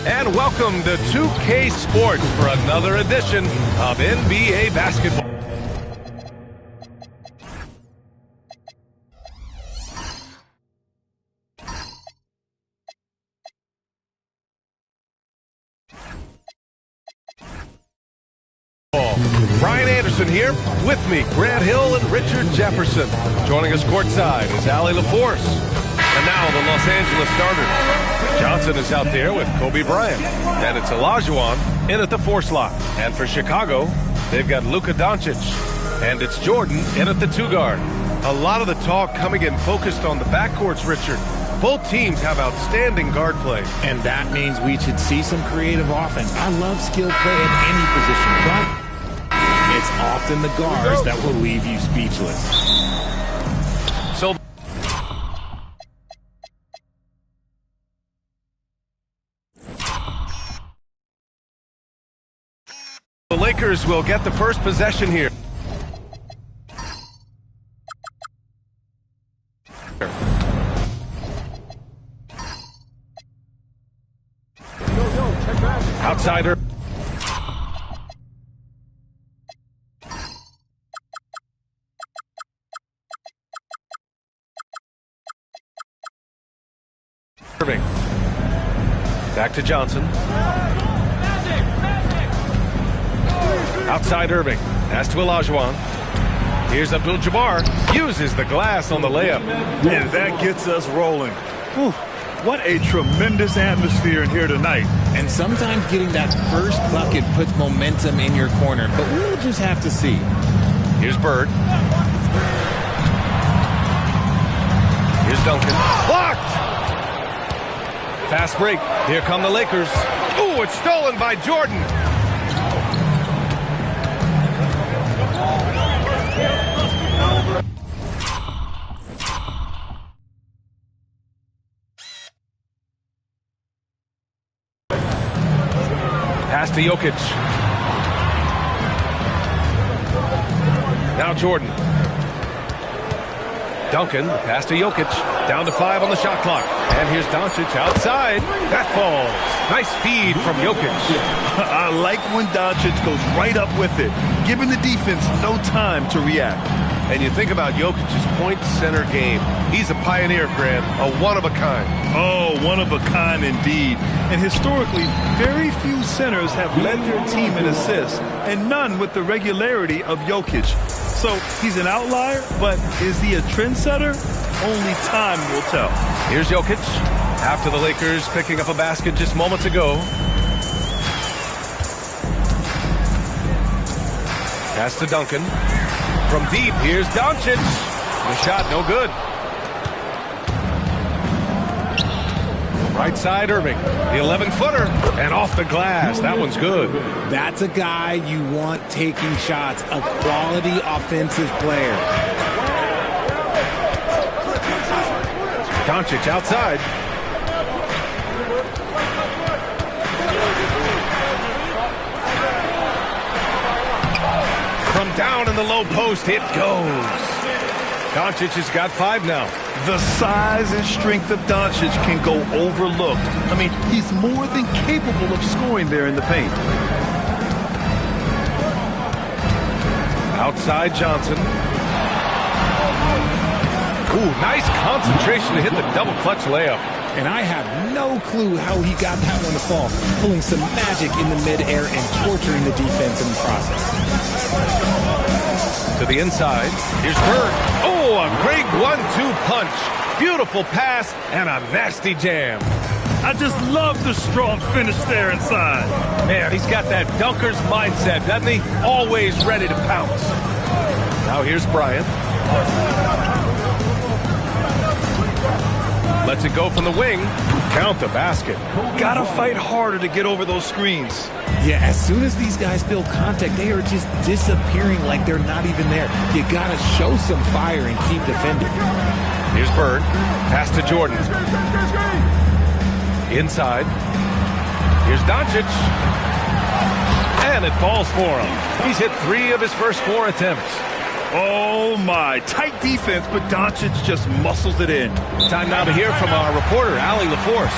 And welcome to 2K Sports for another edition of NBA basketball. Brian Anderson here, with me, Grant Hill and Richard Jefferson. Joining us courtside is Allie LaForce. And now the Los Angeles starters. Johnson is out there with Kobe Bryant. And it's Olajuwon in at the 4 slot. And for Chicago, they've got Luka Doncic. And it's Jordan in at the 2 guard. A lot of the talk coming in focused on the backcourts, Richard. Both teams have outstanding guard play. And that means we should see some creative offense. I love skill play at any position, but it's often the guards that will leave you speechless. So the Lakers will get the first possession here. Outsider. Irving. Back to Johnson. Outside Irving. Pass to Olajuwon. Here's Abdul-Jabbar. Uses the glass on the layup. And that gets us rolling. Whew. What a tremendous atmosphere in here tonight. And sometimes getting that first bucket puts momentum in your corner, but we'll just have to see. Here's Bird. Here's Duncan. Blocked! Fast break. Here come the Lakers. Ooh, it's stolen by Jordan. Pass to Jokic. Now Jordan. Duncan, pass to Jokic. Down to 5 on the shot clock. And here's Doncic outside. That falls. Nice feed from Jokic. I like when Doncic goes right up with it, giving the defense no time to react. And you think about Jokic's point center game. He's a pioneer, Grant, a one-of-a-kind. Oh, one-of-a-kind indeed. And historically, very few centers have led their team in assists, and none with the regularity of Jokic. So he's an outlier, but is he a trendsetter? Only time will tell. Here's Jokic. After the Lakers picking up a basket just moments ago. Pass to Duncan. From deep, here's Doncic. The shot, no good. Right side, Irving. The 11-footer. And off the glass. That one's good. That's a guy you want taking shots. A quality offensive player. Doncic outside. From down in the low post, it goes. Doncic has got 5 now. The size and strength of Doncic can go overlooked. I mean, he's more than capable of scoring there in the paint. Outside Johnson. Ooh, nice concentration to hit the double clutch layup. And I have no clue how he got that one to fall. Pulling some magic in the midair and torturing the defense in the process. To the inside. Here's Bird. Oh, a great 1-2 punch. Beautiful pass and a nasty jam. I just love the strong finish there inside. Man, he's got that dunker's mindset, doesn't he? Always ready to pounce. Now here's Bryant. Lets it go from the wing. Count the basket. Gotta fight harder to get over those screens. Yeah, as soon as these guys feel contact, they are just disappearing like they're not even there. You gotta show some fire and keep defending. Here's Bird. Pass to Jordan. Inside. Here's Doncic. And it falls for him. He's hit 3 of his first 4 attempts. Oh, my. Tight defense, but Doncic just muscles it in. Time now to hear from our reporter, Allie LaForce.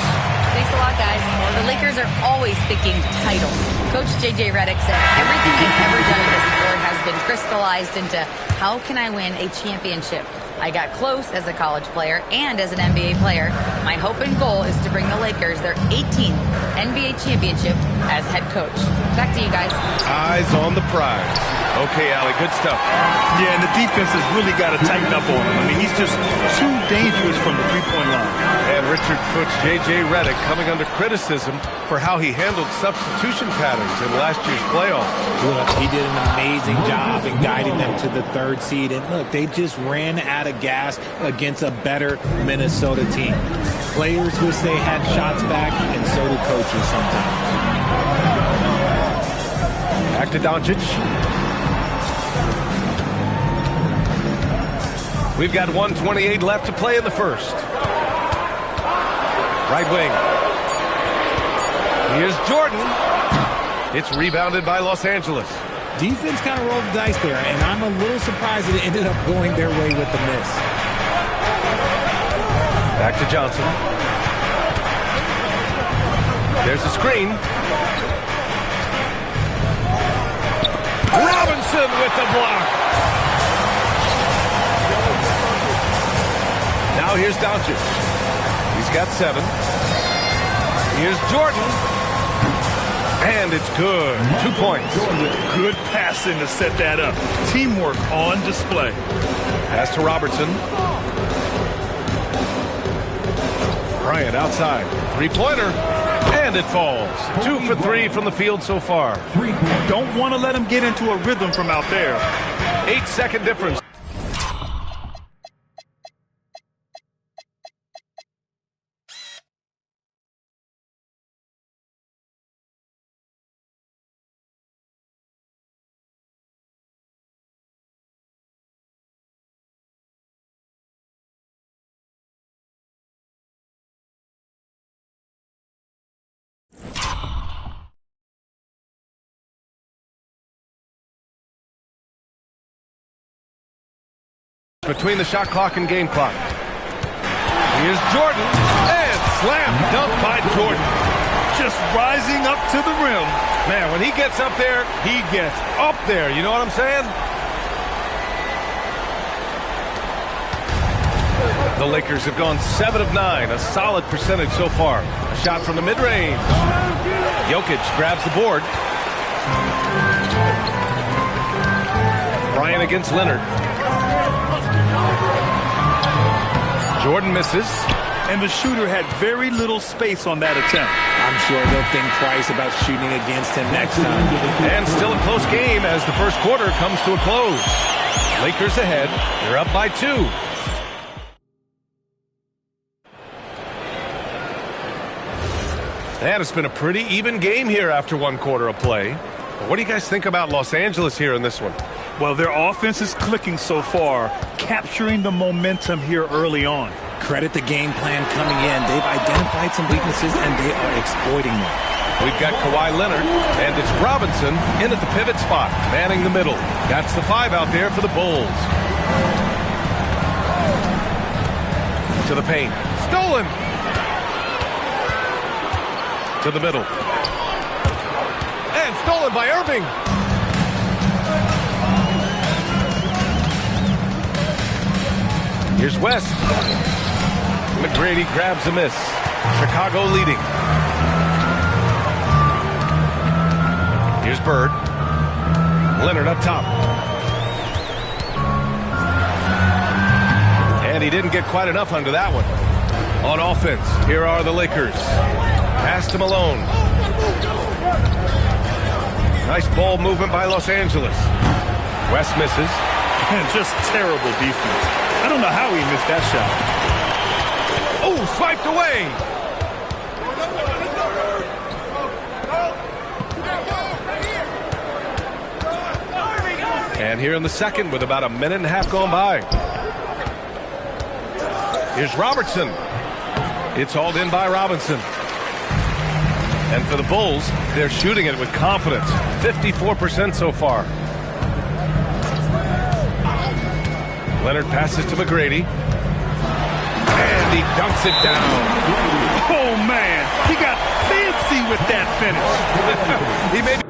Thanks a lot, guys. The Lakers are always thinking titles. Coach J.J. Redick said everything they've ever done in this sport has been crystallized into how can I win a championship? I got close as a college player and as an NBA player. My hope and goal is to bring the Lakers their 18th NBA championship as head coach. Back to you guys. Eyes on the prize. Okay, Allie, good stuff. Yeah, and the defense has really got to tighten up on him. I mean, he's just too dangerous from the three-point line. And Richard, Coach J.J. Redick coming under criticism for how he handled substitution patterns in last year's playoffs. Look, he did an amazing job in guiding them to the 3rd seed. And look, they just ran out of gas against a better Minnesota team. Players wish they had shots back, and so do coaches sometimes. Back to Doncic. We've got 1:28 left to play in the first. Right wing. Here's Jordan. It's rebounded by Los Angeles. Defense kind of rolled the dice there, and I'm a little surprised that it ended up going their way with the miss. Back to Johnson. There's a screen. Robinson with the block. Now here's Doncic. He's got 7. Here's Jordan. And it's good. 2 points. Good passing to set that up. Teamwork on display. Pass to Robertson. Bryant outside. 3-pointer. And it falls. 2 for 3 from the field so far. Don't want to let him get into a rhythm from out there. 8-second difference. Between the shot clock and game clock. Here's Jordan. And slam dunk by Jordan. Just rising up to the rim. Man, when he gets up there, he gets up there. You know what I'm saying? The Lakers have gone 7 of 9. A solid percentage so far. A shot from the mid-range. Jokic grabs the board. Bryant against Leonard. Jordan misses. And the shooter had very little space on that attempt. I'm sure they'll think twice about shooting against him next time. And still a close game as the first quarter comes to a close. Lakers ahead. They're up by 2. And it's been a pretty even game here after one quarter of play. What do you guys think about Los Angeles here in this one? Well, their offense is clicking so far, capturing the momentum here early on. Credit the game plan coming in. They've identified some weaknesses, and they are exploiting them. We've got Kawhi Leonard, and it's Robinson in at the pivot spot, manning the middle. That's the 5 out there for the Bulls. To the paint. Stolen! To the middle. And stolen by Irving. Here's West. McGrady grabs a miss. Chicago leading. Here's Bird. Leonard up top. And he didn't get quite enough under that one. On offense, here are the Lakers. Pass to Malone. Nice ball movement by Los Angeles. West misses. And just terrible defense. I don't know how he missed that shot. Oh, swiped away. And here in the second with about a minute and a half gone by. Here's Robertson. It's hauled in by Robinson. And for the Bulls, they're shooting it with confidence. 54% so far. Leonard passes to McGrady. And he dunks it down. Oh, man. He got fancy with that finish. He made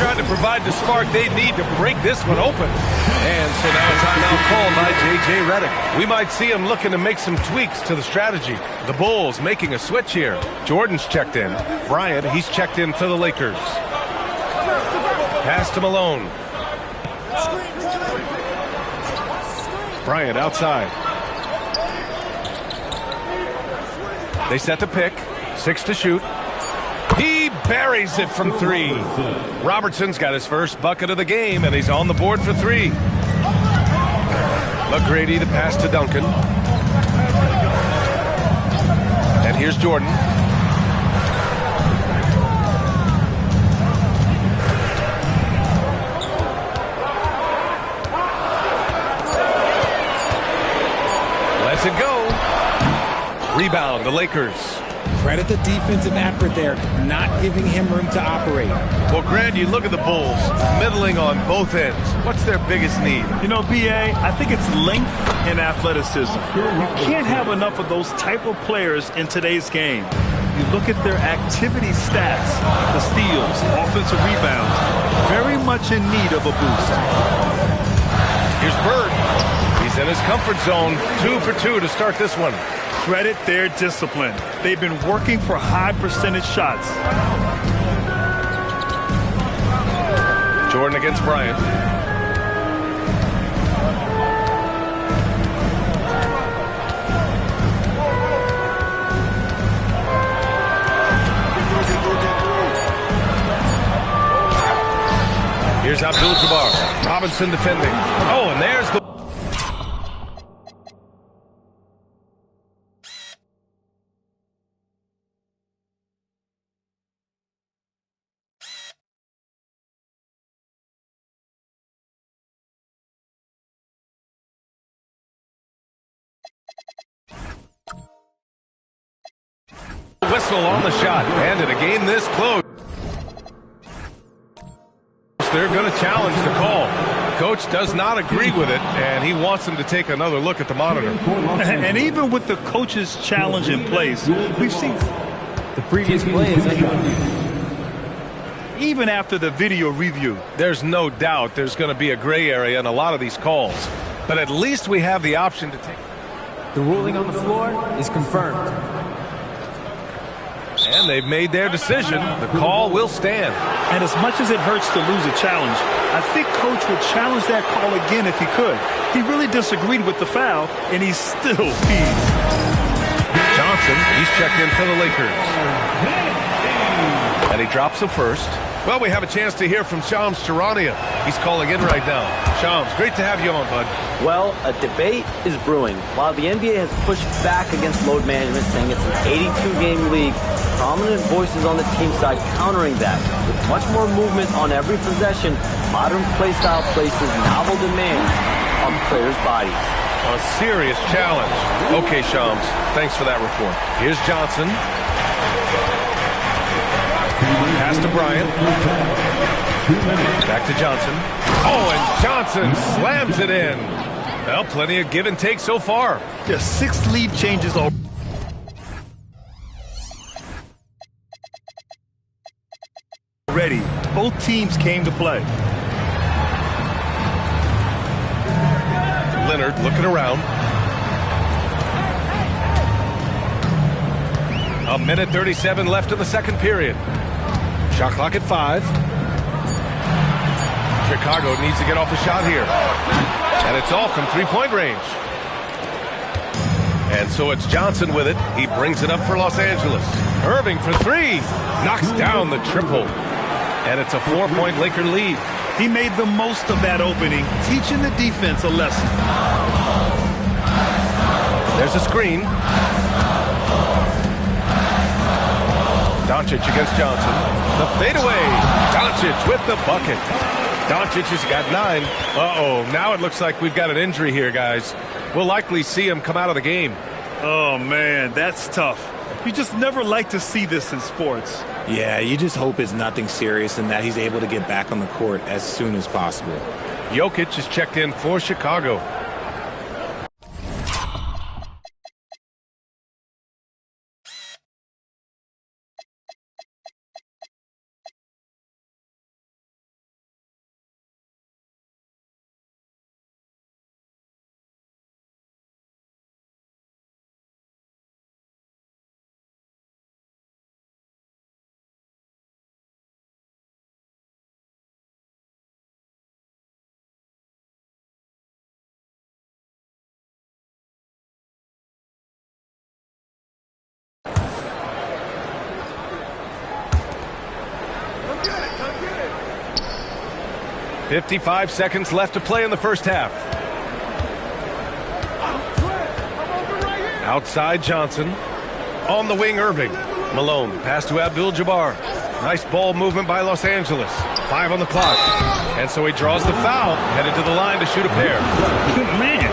trying to provide the spark they need to break this one open. And so now a timeout called by J.J. Redick. We might see him looking to make some tweaks to the strategy. The Bulls making a switch here. Jordan's checked in. Bryant, he's checked in for the Lakers. Pass to Malone. Bryant outside. They set the pick. 6 to shoot. He buries it from 3. Robertson's got his first bucket of the game, and he's on the board for 3. McGrady, the pass to Duncan. And here's Jordan. Lets it go. Rebound, the Lakers. Credit the defensive effort there, not giving him room to operate. Well, Grant, you look at the Bulls, middling on both ends. What's their biggest need? You know, B.A., I think it's length and athleticism. You can't have enough of those type of players in today's game. You look at their activity stats, the steals, offensive rebounds, very much in need of a boost. Here's Bird. He's in his comfort zone. 2 for 2 to start this one. Credit their discipline. They've been working for high percentage shots. Jordan against Bryant. Here's Abdul-Jabbar. Robinson defending. Oh, and there's the... Whistle on the shot, and in a game this close, they're going to challenge the call. Coach does not agree with it, and he wants them to take another look at the monitor. And even with the coach's challenge in place, we've seen the previous play is even after the video review. There's no doubt there's going to be a gray area in a lot of these calls, but at least we have the option to take. The ruling on the floor is confirmed. And they've made their decision. The call will stand. And as much as it hurts to lose a challenge, I think Coach would challenge that call again if he could. He really disagreed with the foul, and he's still peeved. Johnson, he's checked in for the Lakers. And he drops the first. Well, we have a chance to hear from Shams Charania. He's calling in right now. Shams, great to have you on, bud. Well, a debate is brewing. While the NBA has pushed back against load management, saying it's an 82-game league, prominent voices on the team side countering that. With much more movement on every possession, modern play style places novel demands on players' bodies. A serious challenge. Okay, Shams, thanks for that report. Here's Johnson. Pass to Bryant. Back to Johnson. Oh, and Johnson slams it in. Well, plenty of give and take so far. Just 6 lead changes already. Both teams came to play. Leonard looking around. A minute 37 left in the second period. Shot clock at 5. Chicago needs to get off a shot here. And it's off from three-point range. And so it's Johnson with it. He brings it up for Los Angeles. Irving for 3. Knocks down the triple. And it's a 4-point Laker lead. He made the most of that opening, teaching the defense a lesson. There's a screen. Doncic against Johnson. The fadeaway. Doncic with the bucket. Doncic has got 9. Uh-oh, now it looks like we've got an injury here, guys. We'll likely see him come out of the game. Oh, man, that's tough. You just never like to see this in sports. Yeah, you just hope it's nothing serious and that he's able to get back on the court as soon as possible. Jokic is checked in for Chicago. Come get it. 55 seconds left to play in the first half. Outside Johnson. On the wing, Irving. Malone, pass to Abdul-Jabbar. Nice ball movement by Los Angeles. 5 on the clock. And so he draws the foul, headed to the line to shoot a pair. Man,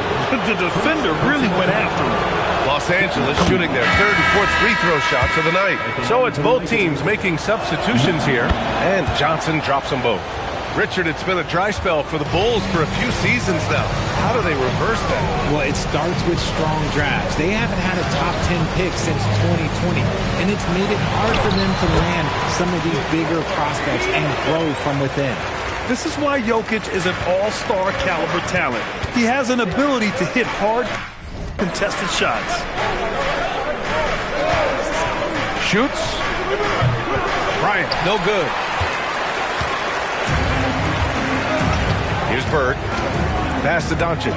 the defender really went after him. Los Angeles shooting their 3rd and 4th free throw shots of the night. So it's both teams making substitutions here, and Johnson drops them both. Richard, it's been a dry spell for the Bulls for a few seasons now. How do they reverse that? Well, it starts with strong drafts. They haven't had a top 10 pick since 2020, and it's made it hard for them to land some of these bigger prospects and grow from within. This is why Jokic is an all-star caliber talent. He has an ability to hit hard, contested shots. Shoots. Bryant, no good. Here's Bird. Pass to Doncic.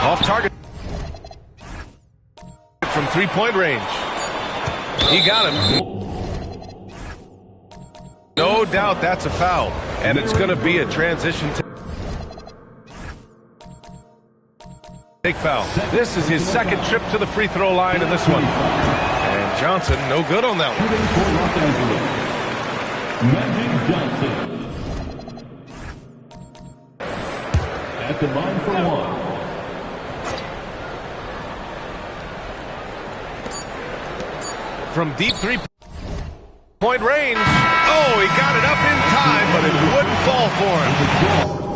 Off target from three-point range. He got him. No doubt that's a foul. And it's going to be a transition to take foul. This is his second trip to the free throw line in this one. And Johnson, no good on that one. Magic Johnson. At the line for one. From deep three. Point range. Oh, he got it up in time, but it wouldn't fall for him.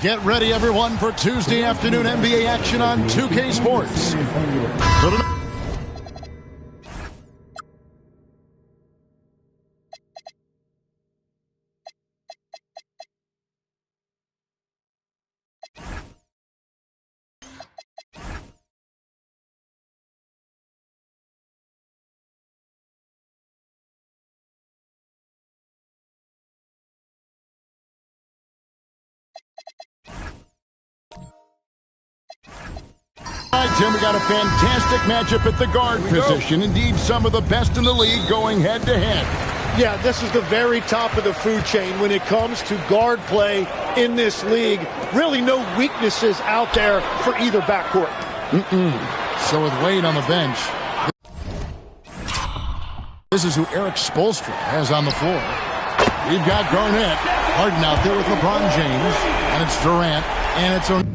Get ready, everyone, for Tuesday afternoon NBA action on 2K Sports. All right, Tim, we got a fantastic matchup at the guard position. Indeed, some of the best in the league going head-to-head. Yeah, this is the very top of the food chain when it comes to guard play in this league. Really no weaknesses out there for either backcourt. So with Wade on the bench, this is who Eric Spoelstra has on the floor. We've got Garnett, Harden out there with LeBron James, and it's Durant, and it's O'Neal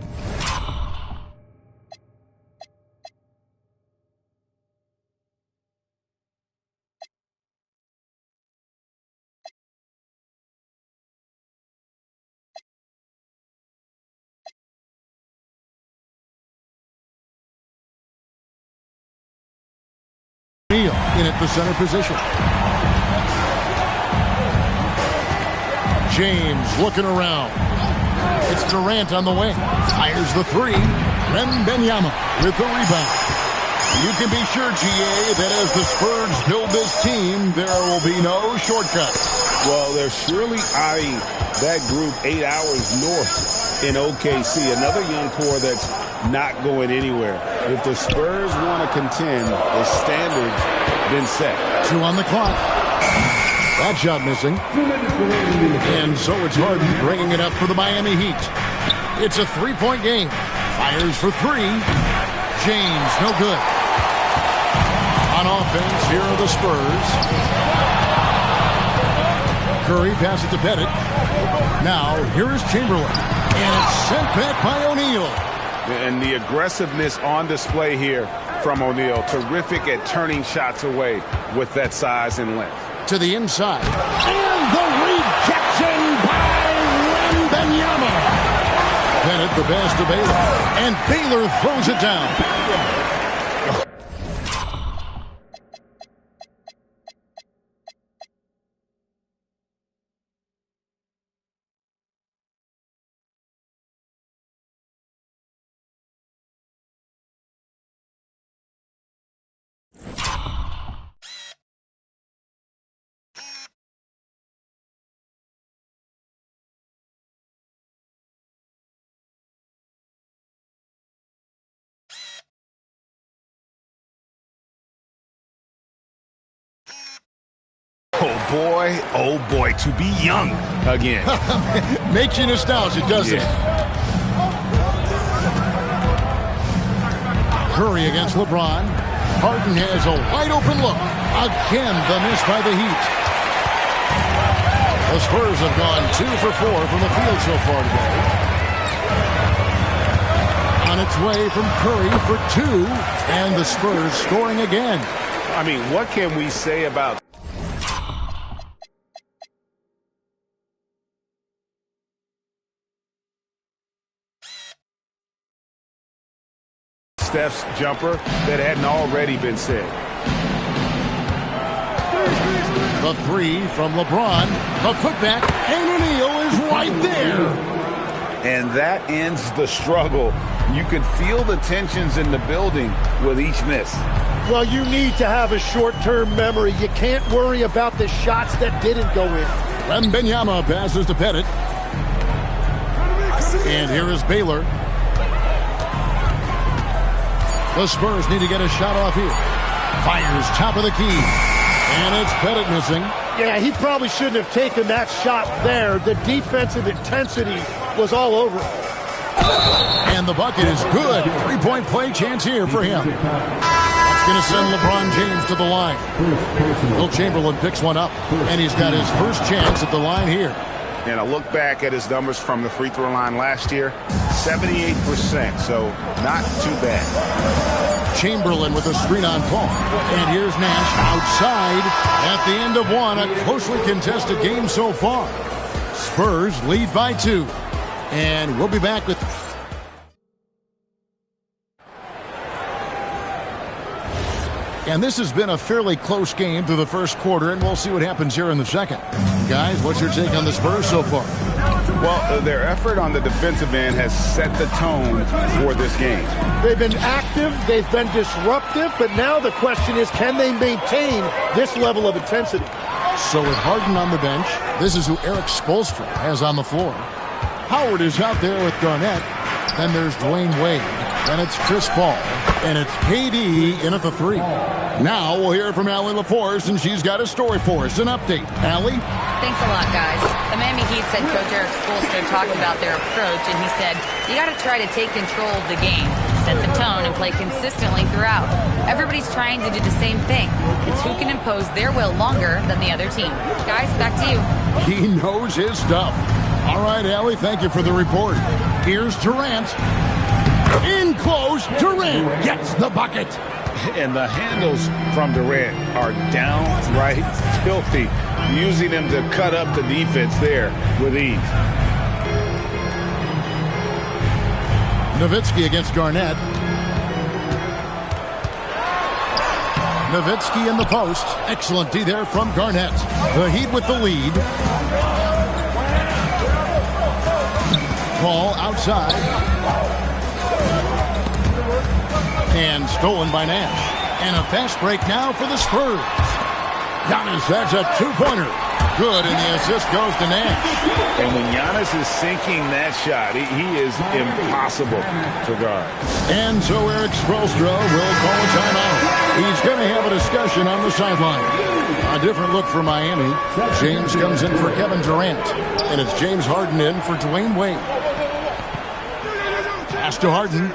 in at the center position. James looking around. It's Durant on the wing. Fires the three. Wembanyama with the rebound. You can be sure, GA, that as the Spurs build this team, there will be no shortcuts. Well, they're surely eyeing that group 8 hours north in OKC. Another young core that's not going anywhere. If the Spurs want to contend, the standard's been set. 2 on the clock. That shot missing. And so it's Harden bringing it up for the Miami Heat. It's a 3-point game. Fires for 3. James, no good. On offense, here are the Spurs. Curry passes to Bennett. Now, here is Chamberlain. And it's sent back by O'Neal. And the aggressiveness on display here from O'Neal. Terrific at turning shots away with that size and length. To the inside. And the rejection by Wembanyama. Bennett the pass to Baylor. And Baylor throws it down. boy, oh boy, to be young again. Makes you nostalgic, doesn't it? Curry against LeBron. Harden has a wide open look. Again, the miss by the Heat. The Spurs have gone 2 for 4 from the field so far today. On its way from Curry for 2, and the Spurs scoring again. I mean, what can we say about Steph's jumper that hadn't already been said? The 3 from LeBron. The putback, and O'Neal is right there. And that ends the struggle. You could feel the tensions in the building with each miss. Well, you need to have a short-term memory. You can't worry about the shots that didn't go in. Wembanyama passes to Pettit. And here is Baylor. The Spurs need to get a shot off here. Fires top of the key. And it's Pettit missing. Yeah, he probably shouldn't have taken that shot there. The defensive intensity was all over it. And the bucket is good. 3-point play chance here for him. That's going to send LeBron James to the line. Will Chamberlain picks one up, and he's got his first chance at the line here. And I look back at his numbers from the free throw line last year, 78%, so not too bad. Chamberlain with a screen on Paul. And here's Nash outside at the end of one. A closely contested game so far. Spurs lead by 2. And we'll be back with... And this has been a fairly close game through the first quarter, and we'll see what happens here in the second. Guys, what's your take on the Spurs so far? Well, their effort on the defensive end has set the tone for this game. They've been active, they've been disruptive, but now the question is, can they maintain this level of intensity? So with Harden on the bench, this is who Eric Spoelstra has on the floor. Howard is out there with Garnett. Then there's Dwayne Wade. Then it's Chris Paul. And it's KD in at the 3. Now we'll hear from Allie LaForce, and she's got a story for us. An update. Allie? Thanks a lot, guys. The Miami Heat's head coach Eric Spoelstra talked about their approach, and he said, you got to try to take control of the game, set the tone, and play consistently throughout. Everybody's trying to do the same thing. It's who can impose their will longer than the other team. Guys, back to you. He knows his stuff. All right, Allie, thank you for the report. Here's Durant. In close, Durant gets the bucket. And the handles from Durant are downright filthy, using him to cut up the defense there with ease. Nowitzki against Garnett. Nowitzki in the post. Excellent D there from Garnett. The Heat with the lead. Ball outside. And stolen by Nash. And a fast break now for the Spurs. Giannis, that's a 2-pointer. Good, and the assist goes to Nash. And when Giannis is sinking that shot, he is impossible to guard. And so Eric Spoelstra will call a timeout. He's going to have a discussion on the sideline. A different look for Miami. James comes in for Kevin Durant. And it's James Harden in for Dwayne Wade. Pass to Harden.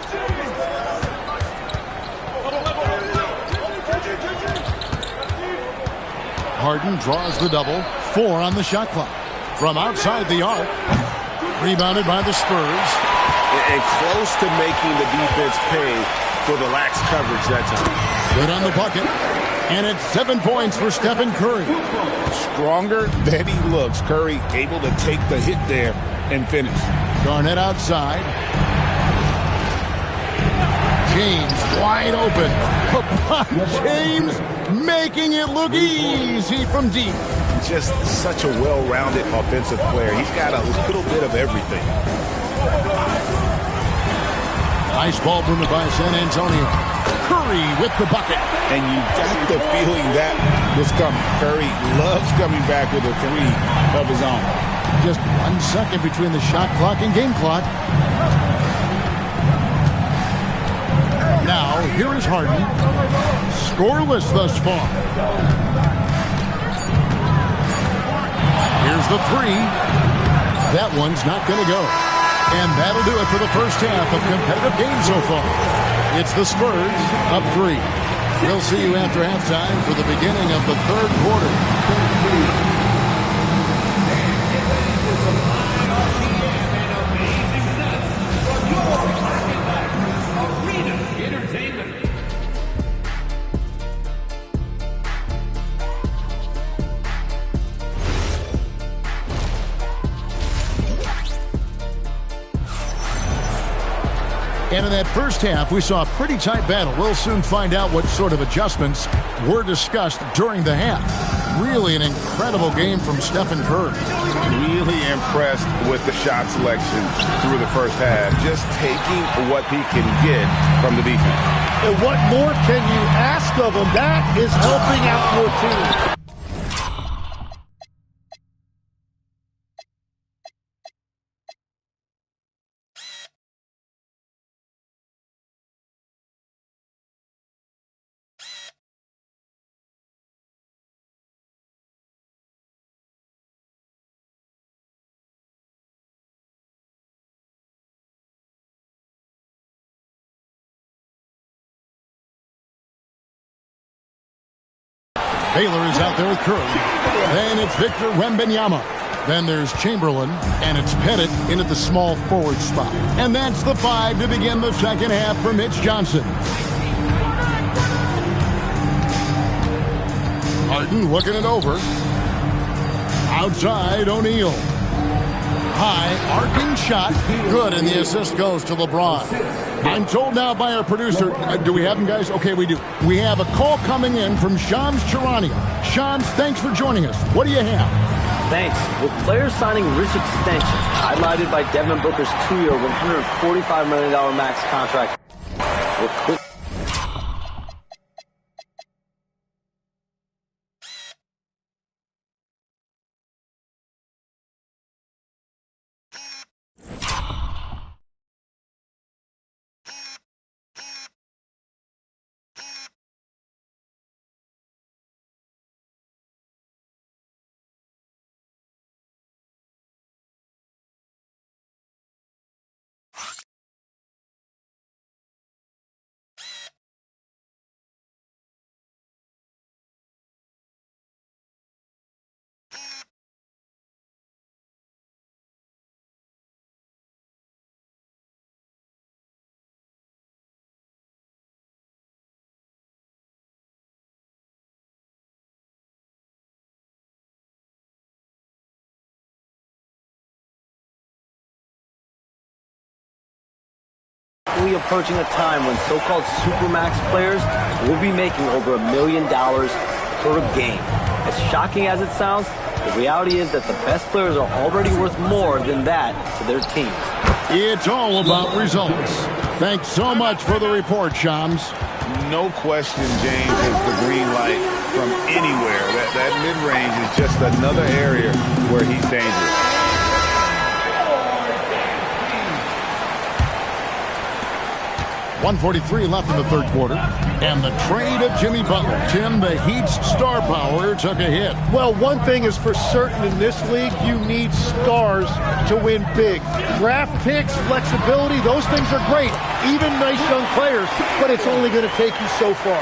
Harden draws the double. 4 on the shot clock. From outside the arc. Rebounded by the Spurs. And close to making the defense pay for the lax coverage that time. Good on the bucket. And it's 7 points for Stephen Curry. Stronger than he looks. Curry able to take the hit there and finish. Garnett outside. James wide open. James making it look easy from deep. Just such a well-rounded offensive player. He's got a little bit of everything. Nice ball movement by San Antonio. Curry with the bucket. And you got the feeling that was coming. Curry loves coming back with a 3 of his own. Just 1 second between the shot clock and game clock. Now, here is Harden. Scoreless thus far. Here's the three. That one's not going to go. And that'll do it for the first half of competitive games so far. It's the Spurs up 3. We'll see you after halftime for the beginning of the third quarter. And in that first half, we saw a pretty tight battle. We'll soon find out what sort of adjustments were discussed during the half. Really an incredible game from Stephen Curry. Really impressed with the shot selection through the first half. Just taking what he can get from the defense. And what more can you ask of him? That is helping out your team. Baylor is out there with Curry. Then it's Victor Wembanyama. Then there's Chamberlain, and it's Pettit in at the small forward spot. And that's the 5 to begin the second half for Mitch Johnson. Harden looking it over. Outside, O'Neal. High, arcing shot. Good, and the assist goes to LeBron. I'm told now by our producer, do we have him, guys? Okay, we do. We have a call coming in from Shams Charania. Shams, thanks for joining us. What do you have? Thanks. With players signing rich extensions, highlighted by Devin Booker's 2-year, $145 million max contract. With quick approaching a time when so-called Supermax players will be making over $1 million per game. As shocking as it sounds, the reality is that the best players are already worth more than that to their teams. It's all about results. Thanks so much for the report, Shams. No question, James, is the green light from anywhere. That mid-range is just another area where he's dangerous. 1:43 left in the third quarter. And the trade of Jimmy Butler. Tim, the Heat's star power took a hit. Well, one thing is for certain in this league, you need stars to win big. Draft picks, flexibility, those things are great. Even nice young players, but it's only going to take you so far.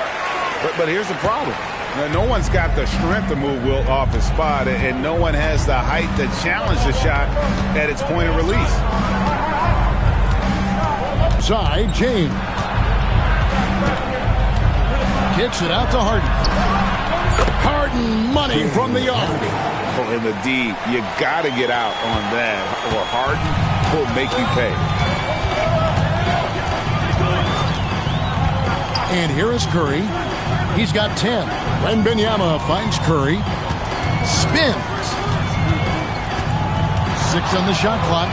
But here's the problem. No one's got the strength to move Wilt off his spot, and no one has the height to challenge the shot at its point of release. Side, James. Kicks it out to Harden. Harden, money from the arc. Oh, in the D, you got to get out on that, or Harden will make you pay. And here is Curry. He's got 10. Wembanyama finds Curry. Spins. 6 on the shot clock.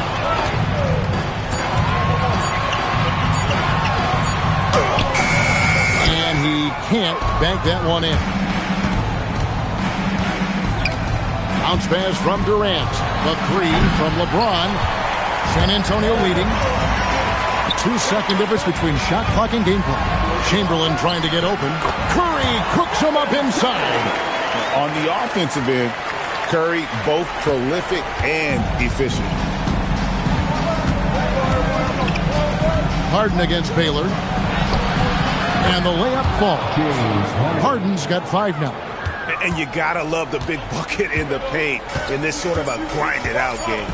And he can't bank that one in. Bounce pass from Durant. The 3 from LeBron. San Antonio leading. 2-second difference between shot clock and game clock. Chamberlain trying to get open. Curry cooks him up inside. On the offensive end, Curry, both prolific and efficient. Harden against Baylor. And the layup falls. Harden's got 5 now. And you gotta love the big bucket in the paint in this sort of a grinded-out game.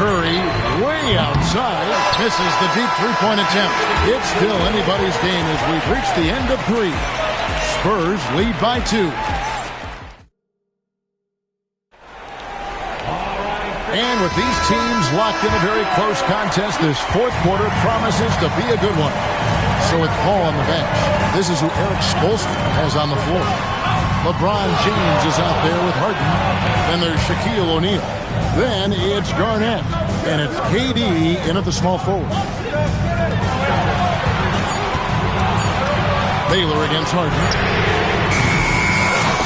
Curry way outside. Misses the deep three-point attempt. It's still anybody's game as we've reached the end of 3. Spurs lead by 2. And with these teams locked in a very close contest, this fourth quarter promises to be a good one. So with Paul on the bench, this is who Eric Spoelstra has on the floor. LeBron James is out there with Harden. Then there's Shaquille O'Neal. Then it's Garnett. And it's KD in at the small forward. Baylor against Harden.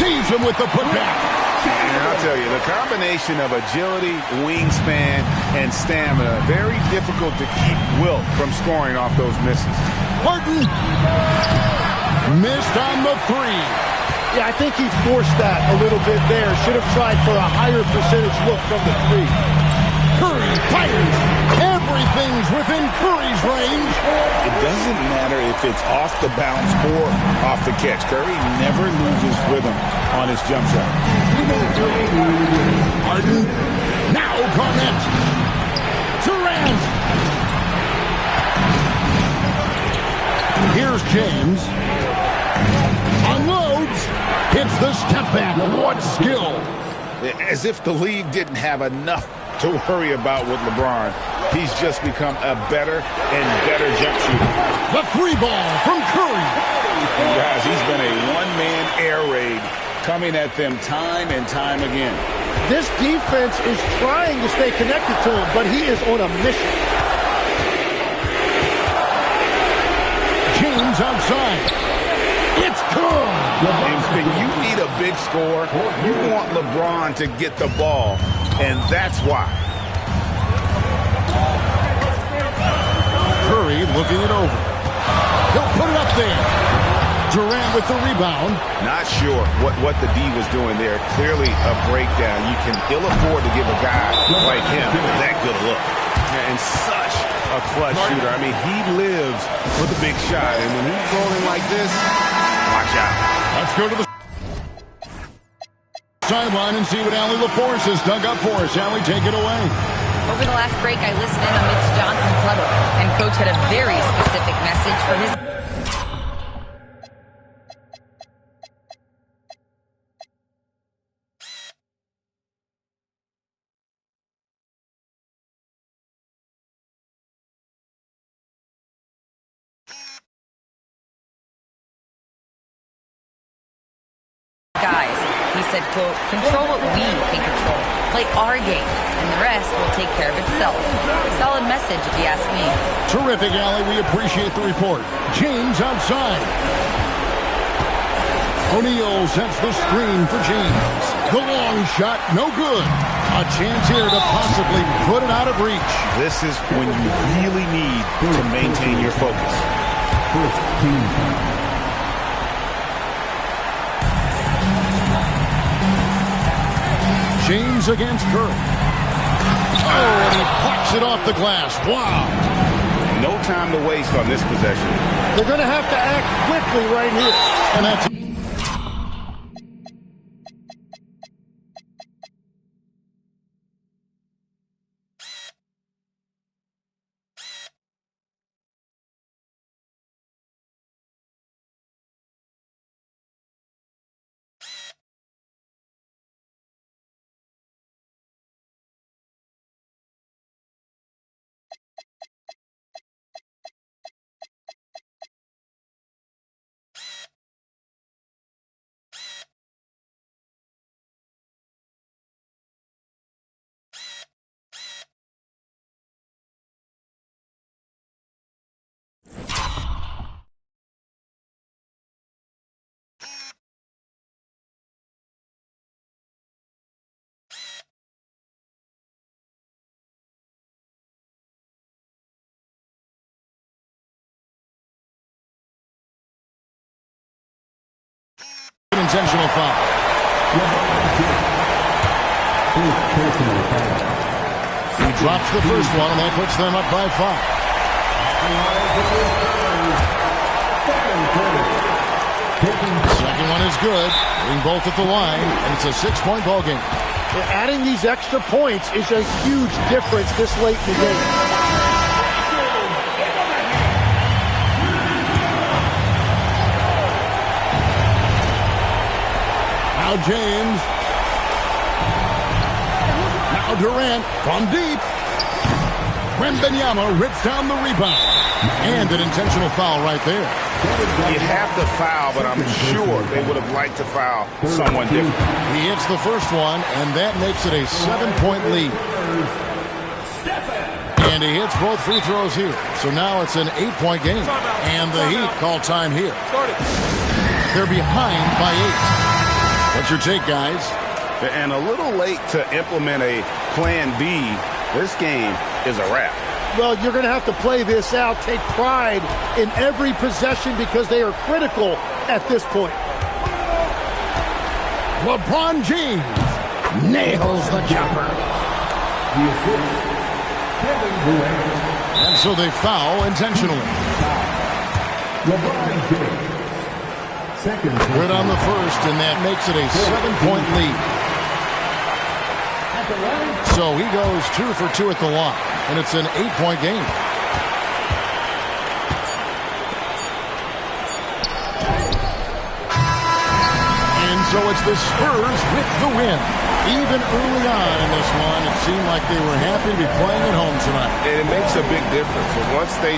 Saves him with the putback. And I'll tell you, the combination of agility, wingspan, and stamina, very difficult to keep Wilt from scoring off those misses. Harden missed on the 3. Yeah, I think he forced that a little bit there. Should have tried for a higher percentage look from the 3. Curry fires. Everything's within Curry's range. It doesn't matter if it's off the bounce or off the catch. Curry never loses rhythm on his jump shot. Harden. Now Garnett. Durant. Here's James. Unloads. Hits the step back. What skill. As if the league didn't have enough to worry about with LeBron. He's just become a better and better jump shooter. The 3 ball from Curry. And guys, he's been a one-man air raid coming at them time and time again. This defense is trying to stay connected to him, but he is on a mission. James outside. It's good. And you need a big score. You want LeBron to get the ball, and that's why. Curry looking it over. He'll put it up there. Durant with the rebound. Not sure what the D was doing there. Clearly a breakdown. You can ill afford to give a guy like him that good look. And such a clutch shooter. I mean, he lives with a big shot. And when he's rolling like this, watch out. Let's go to the sideline and see what Allie LaForce has dug up for us. Allie, take it away. Over the last break, I listened in on Mitch Johnson's huddle, and Coach had a very specific message for his... guys. He said, quote, control what we can control. Play our game, and the rest will take care of itself. Solid message, if you ask me. Terrific, Allie. We appreciate the report. James outside. O'Neal sets the screen for James. The long shot, no good. A chance here to possibly put it out of reach. This is when you really need to maintain your focus. James against Curry. Oh, and he plucks it off the glass. Wow. No time to waste on this possession. They're going to have to act quickly right here. And that's... intentional foul. He drops the first one, and that puts them up by 5. Second one is good. Hitting both at the line, and it's a 6-point ball game. Adding these extra points is a huge difference this late in the game. Now James. Now Durant from deep. Wembanyama rips down the rebound. And an intentional foul right there. You have to foul, but I'm sure they would have liked to foul someone different. He hits the first one, and that makes it a 7-point lead. And he hits both free throws here. So now it's an 8-point game. And the Heat call time here. They're behind by 8. What's your take, guys? And a little late to implement a plan B. This game is a wrap. Well, you're going to have to play this out, take pride in every possession because they are critical at this point. LeBron James nails the jumper. And so they foul intentionally. Good on the first, and that makes it a 7-point lead. So he goes 2 for 2 at the line, and it's an 8-point game. And so it's the Spurs with the win. Even early on in this one, it seemed like they were happy to be playing at home tonight. And it makes a big difference. And once they...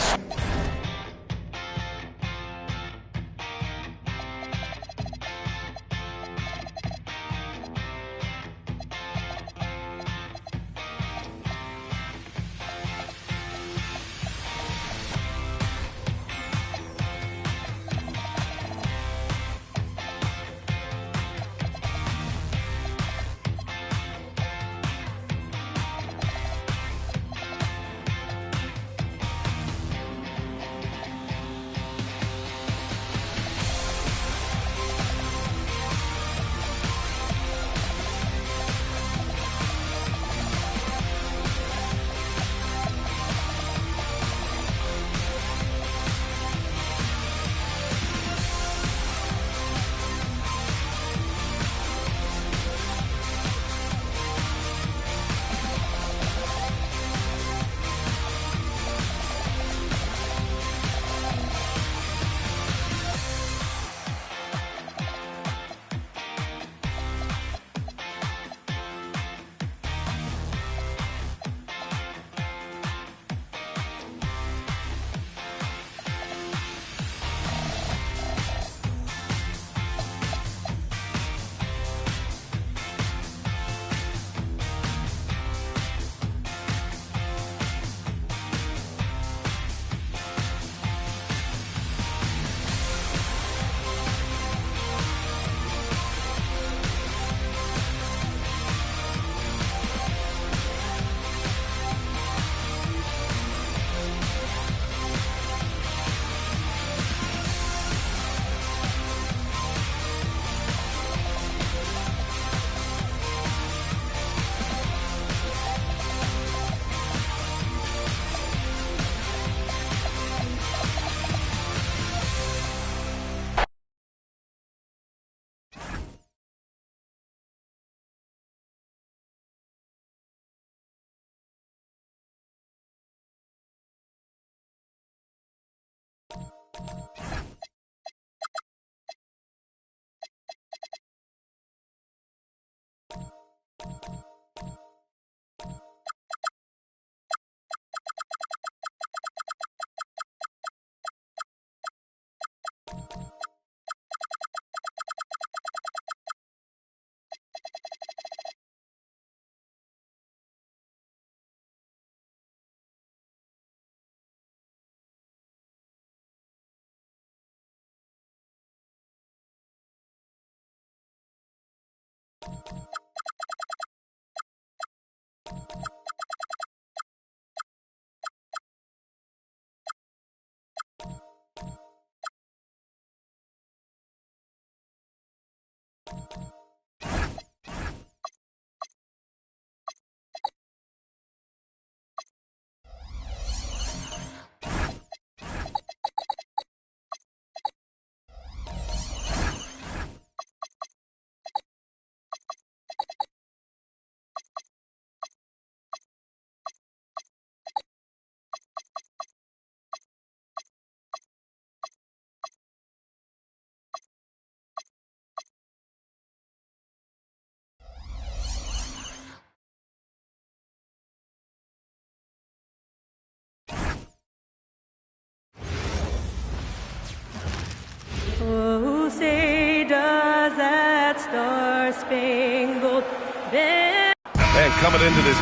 Oh, say does that star-spangled banner. And coming into this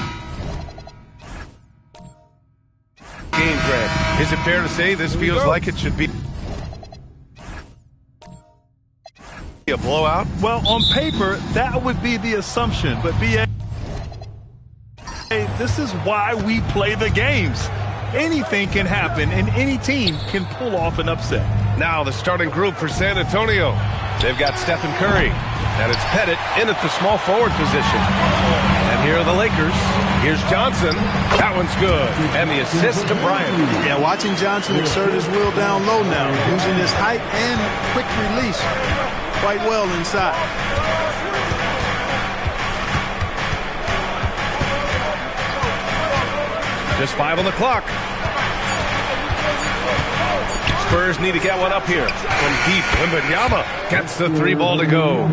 game, Grant, is it fair to say this feels like it should be a blowout? Well, on paper, that would be the assumption. But, B.A., this is why we play the games. Anything can happen, and any team can pull off an upset. Now the starting group for San Antonio. They've got Stephen Curry, and it's Pettit in at the small forward position. And here are the Lakers. Here's Johnson. That one's good. And the assist to Bryant. Yeah, watching Johnson exert his will down low now, using his height and quick release quite well inside. Just 5 on the clock. Spurs need to get one up here. From deep, Wembanyama gets the 3 ball to go.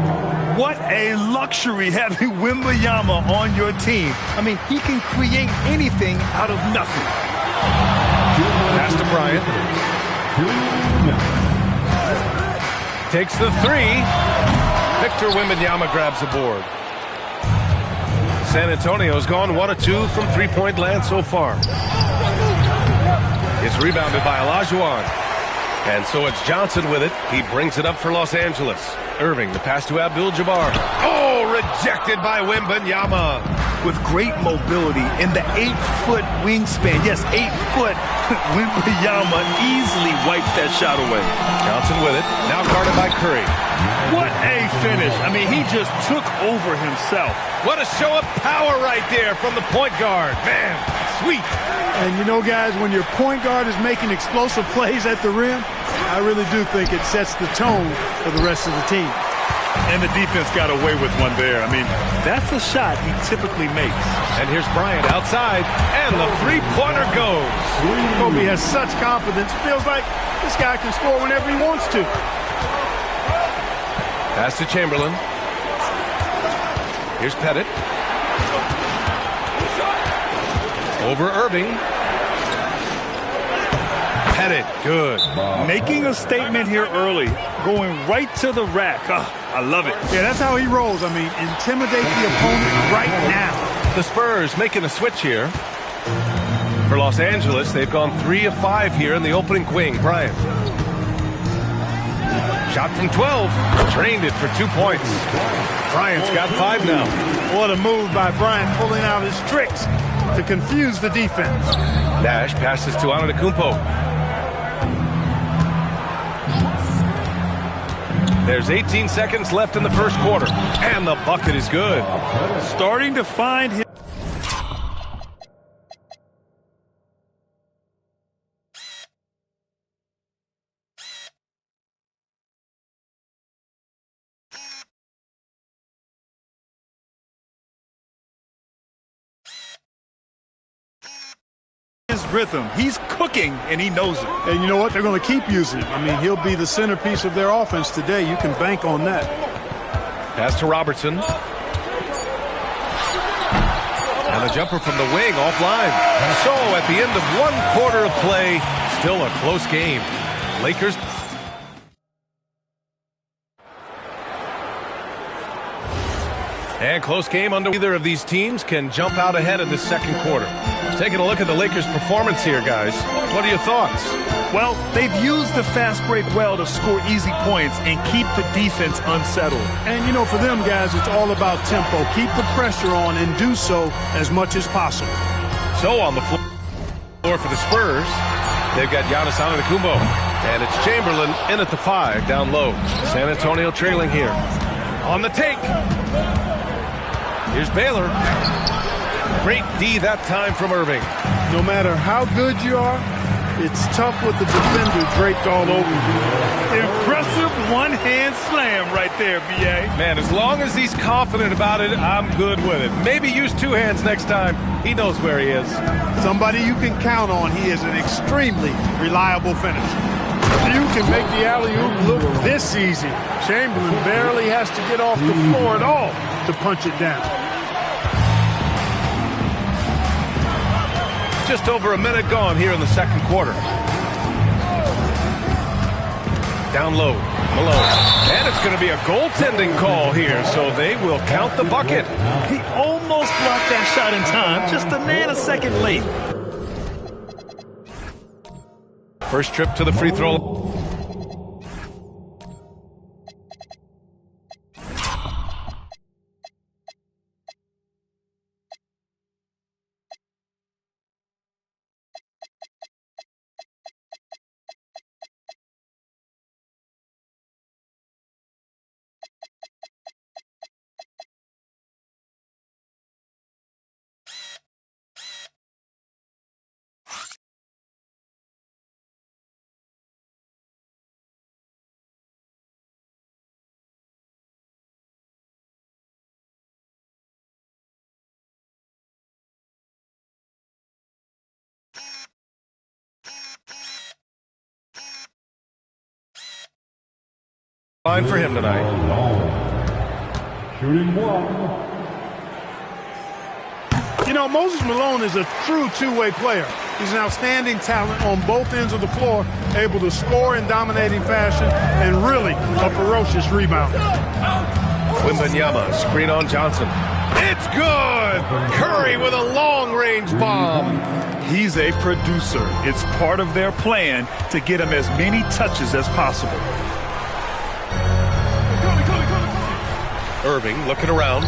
What a luxury having Wembanyama on your team. I mean, he can create anything out of nothing. Pass to Bryant. Takes the 3. Victor Wembanyama grabs the board. San Antonio's gone 1 of 2 from three-point land so far. It's rebounded by Olajuwon. And so it's Johnson with it. He brings it up for Los Angeles. Irving, the pass to Abdul-Jabbar. Oh, rejected by Wembanyama. With great mobility and the 8-foot wingspan. Yes, 8 foot. Wembanyama easily wipes that shot away. Johnson with it. Now guarded by Curry. What a finish. I mean, he just took over himself. What a show of power right there from the point guard. Man, sweet. And you know, guys, when your point guard is making explosive plays at the rim, I really do think it sets the tone for the rest of the team. And the defense got away with one there. I mean, that's a shot he typically makes. And here's Bryant outside, and the three-pointer goes. Kobe has such confidence. Feels like this guy can score whenever he wants to. Pass to Chamberlain. Here's Pettit. Over Irving. Pettit, good. Making a statement here early. Going right to the rack. Oh, I love it. Yeah, that's how he rolls. I mean, intimidate the opponent right now. The Spurs making a switch here. For Los Angeles, they've gone 3 of 5 here in the opening wing. Bryant. Shot from 12. Drained it for 2 points. Bryant's got 5 now. What a move by Bryant, pulling out his tricks to confuse the defense. Nash passes to Antetokounmpo. There's 18 seconds left in the first quarter. And the bucket is good. Starting to find him. Rhythm. He's cooking, and he knows it. And you know what? They're going to keep using him. I mean, he'll be the centerpiece of their offense today. You can bank on that. Pass to Robertson. And a jumper from the wing offline. So at the end of 1 quarter of play, still a close game. Lakers. And close game under either of these teams can jump out ahead in this second quarter. Taking a look at the Lakers' performance here, guys. What are your thoughts? Well, they've used the fast break well to score easy points and keep the defense unsettled. And, you know, for them, guys, it's all about tempo. Keep the pressure on and do so as much as possible. So on the floor for the Spurs, they've got Giannis Antetokounmpo. And it's Chamberlain in at the 5, down low. San Antonio trailing here. On the take. Here's Baylor. Great D that time from Irving. No matter how good you are, it's tough with the defender draped all over you. Impressive one-hand slam right there, B.A. Man, as long as he's confident about it, I'm good with it. Maybe use 2 hands next time. He knows where he is. Somebody you can count on. He is an extremely reliable finisher. You can make the alley-oop look this easy. Chamberlain barely has to get off the floor at all to punch it down. Just over a minute gone here in the second quarter. Down low. Malone. And it's going to be a goaltending call here, so they will count the bucket. He almost blocked that shot in time, just a nanosecond late. First trip to the free throw. Fine for him tonight. Shooting one. You know, Moses Malone is a true two-way player. He's an outstanding talent on both ends of the floor, able to score in dominating fashion, and really a ferocious rebounder. Wembanyama, screen on Johnson. It's good! Curry with a long-range bomb. He's a producer. It's part of their plan to get him as many touches as possible. Irving looking around.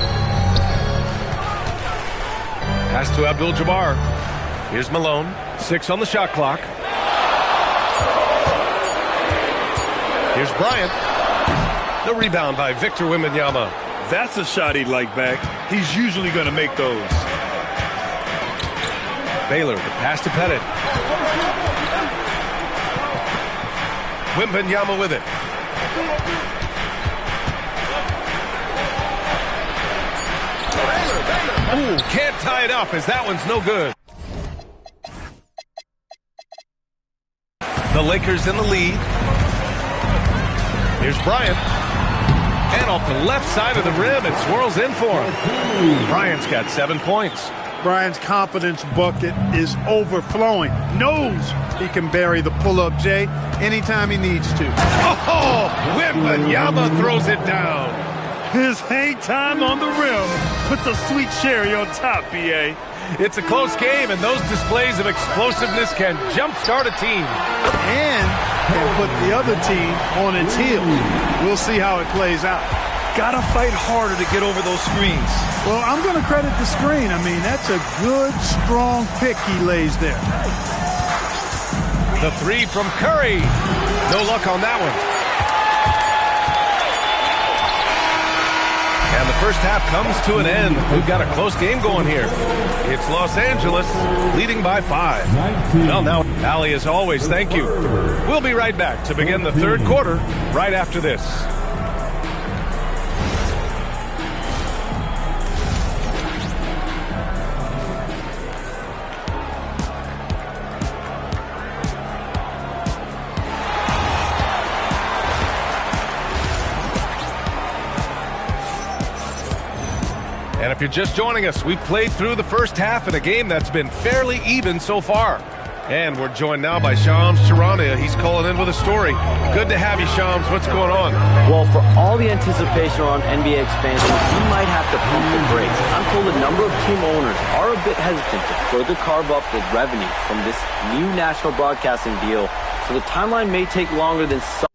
Pass to Abdul-Jabbar. Here's Malone. 6 on the shot clock. Here's Bryant. The rebound by Victor Wembanyama. That's a shot he'd like back. He's usually going to make those. Baylor, the pass to Pettit. Wembanyama with it. Ooh, can't tie it up as that one's no good. The Lakers in the lead. Here's Bryant. And off the left side of the rim, it swirls in for him. Bryant's got 7 points. Bryant's confidence bucket is overflowing. Knows he can bury the pull-up J anytime he needs to. Oh, Wembanyama throws it down. His hang time on the rim puts a sweet cherry on top, B.A. It's a close game, and those displays of explosiveness can jumpstart a team. And can put the other team on its heels. We'll see how it plays out. Gotta fight harder to get over those screens. Well, I'm going to credit the screen. I mean, that's a good, strong pick he lays there. The 3 from Curry. No luck on that one. And the first half comes to an end. We've got a close game going here. It's Los Angeles leading by 5. Well, now, Allie, as always, thank you. We'll be right back to begin the third quarter right after this. And if you're just joining us, we played through the first half in a game that's been fairly even so far. And we're joined now by Shams Charania. He's calling in with a story. Good to have you, Shams. What's going on? Well, for all the anticipation around NBA expansion, we might have to pump the brakes. I'm told a number of team owners are a bit hesitant to further carve up the revenue from this new national broadcasting deal, so the timeline may take longer than some.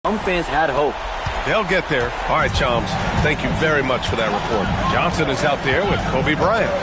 Some fans had hope. They'll get there. All right, Chums. Thank you very much for that report. Johnson is out there with Kobe Bryant.